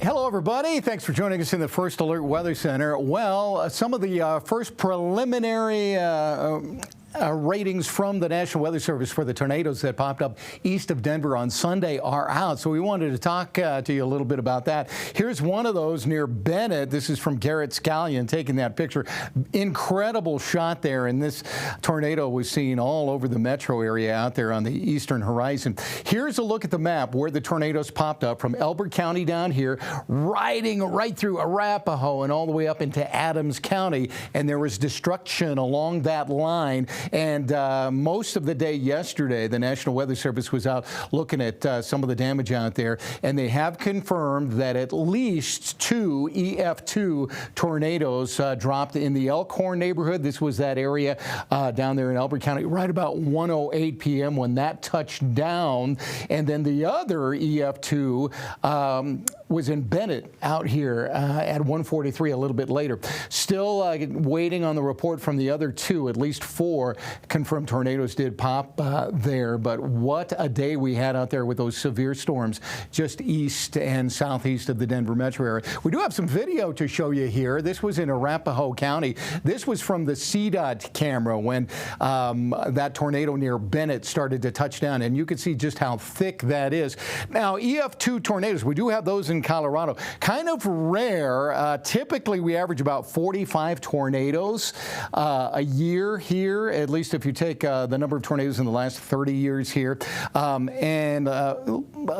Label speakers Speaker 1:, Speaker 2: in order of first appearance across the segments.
Speaker 1: Hello, everybody. Thanks for joining us in the First Alert Weather Center. Well, some of the first preliminary ratings from the National Weather Service for the tornadoes that popped up east of Denver on Sunday are out. So we wanted to talk to you a little bit about that. Here's one of those near Bennett. This is from Garrett Scallion taking that picture. Incredible shot there. And this tornado was seen all over the metro area out there on the eastern horizon. Here's a look at the map where the tornadoes popped up from Elbert County down here, riding right through Arapahoe and all the way up into Adams County. And there was destruction along that line. And most of the day yesterday, the National Weather Service was out looking at some of the damage out there, and they have confirmed that at least 2 EF2 tornadoes dropped in the Elkhorn neighborhood. This was that area down there in Elbert County right about 1:08 p.m. when that touched down. And then the other EF2 was in Bennett out here at 1:43 a little bit later. Still waiting on the report from the other 2, at least 4 confirmed tornadoes did pop there. But what a day we had out there with those severe storms just east and southeast of the Denver metro area. We do have some video to show you here. This was in Arapahoe County. This was from the CDOT camera when that tornado near Bennett started to touch down, and you can see just how thick that is. Now, EF2 tornadoes, we do have those in Colorado. Kind of rare. Typically, we average about 45 tornadoes a year here, at least if you take the number of tornadoes in the last 30 years here. And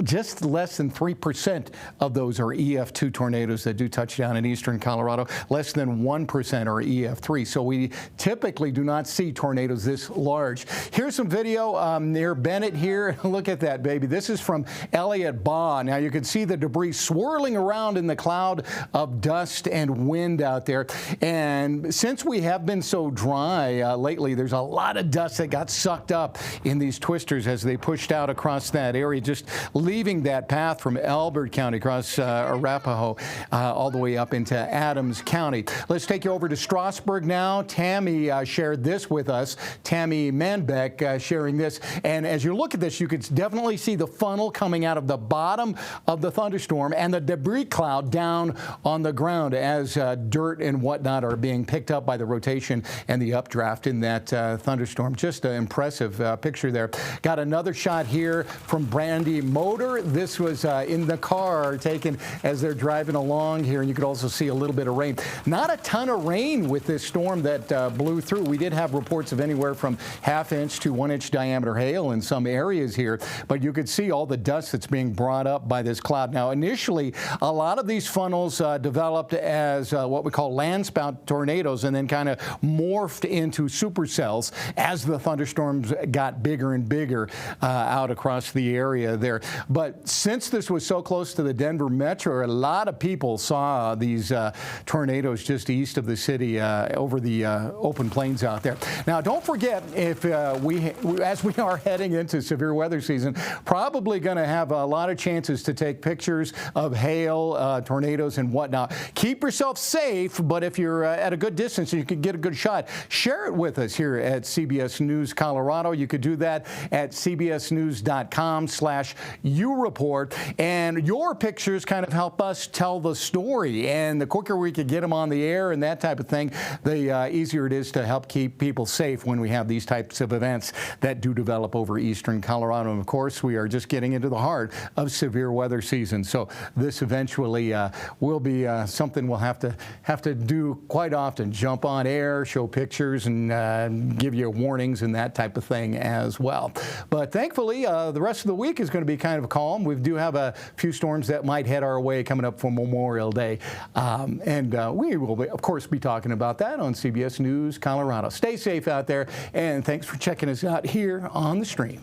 Speaker 1: just less than 3% of those are EF2 tornadoes that do touch down in eastern Colorado. Less than 1% are EF3. So we typically do not see tornadoes this large. Here's some video near Bennett here. Look at that, baby. This is from Elliott Baugh. Now you can see the debris swirling around in the cloud of dust and wind out there. And since we have been so dry lately, there's a lot of dust that got sucked up in these twisters as they pushed out across that area, just leaving that path from Elbert County across Arapahoe all the way up into Adams County. Let's take you over to Strasburg now. Tammy shared this with us. Tammy Manbeck sharing this. And as you look at this, you can definitely see the funnel coming out of the bottom of the thunderstorm and the debris cloud down on the ground as dirt and whatnot are being picked up by the rotation and the updraft in that thunderstorm. Just an impressive picture there. Got another shot here from Brandy Motor. This was in the car taken as they're driving along here, and you could also see a little bit of rain. Not a ton of rain with this storm that blew through. We did have reports of anywhere from ½ to 1 inch diameter hail in some areas here, but you could see all the dust that's being brought up by this cloud. Now, initially, a lot of these funnels developed as what we call landspout tornadoes and then kind of morphed into supercells as the thunderstorms got bigger and bigger out across the area there. But since this was so close to the Denver metro, a lot of people saw these tornadoes just east of the city over the open plains out there. Now, don't forget, if as we are heading into severe weather season, probably going to have a lot of chances to take pictures of hail, tornadoes, and whatnot. Keep yourself safe, but if you're at a good distance and you can get a good shot, share it with us here at CBS News Colorado. You could do that at cbsnews.com/YouReport. And your pictures kind of help us tell the story. And the quicker we could get them on the air and that type of thing, the easier it is to help keep people safe when we have these types of events that do develop over eastern Colorado. And of course, we are just getting into the heart of severe weather season. So this eventually will be something we'll have to do quite often. Jump on air, show pictures, and give you warnings and that type of thing as well. But thankfully, the rest of the week is going to be kind of calm. We do have a few storms that might head our way coming up for Memorial Day. And we will, of course, be talking about that on CBS News Colorado. Stay safe out there, and thanks for checking us out here on the stream.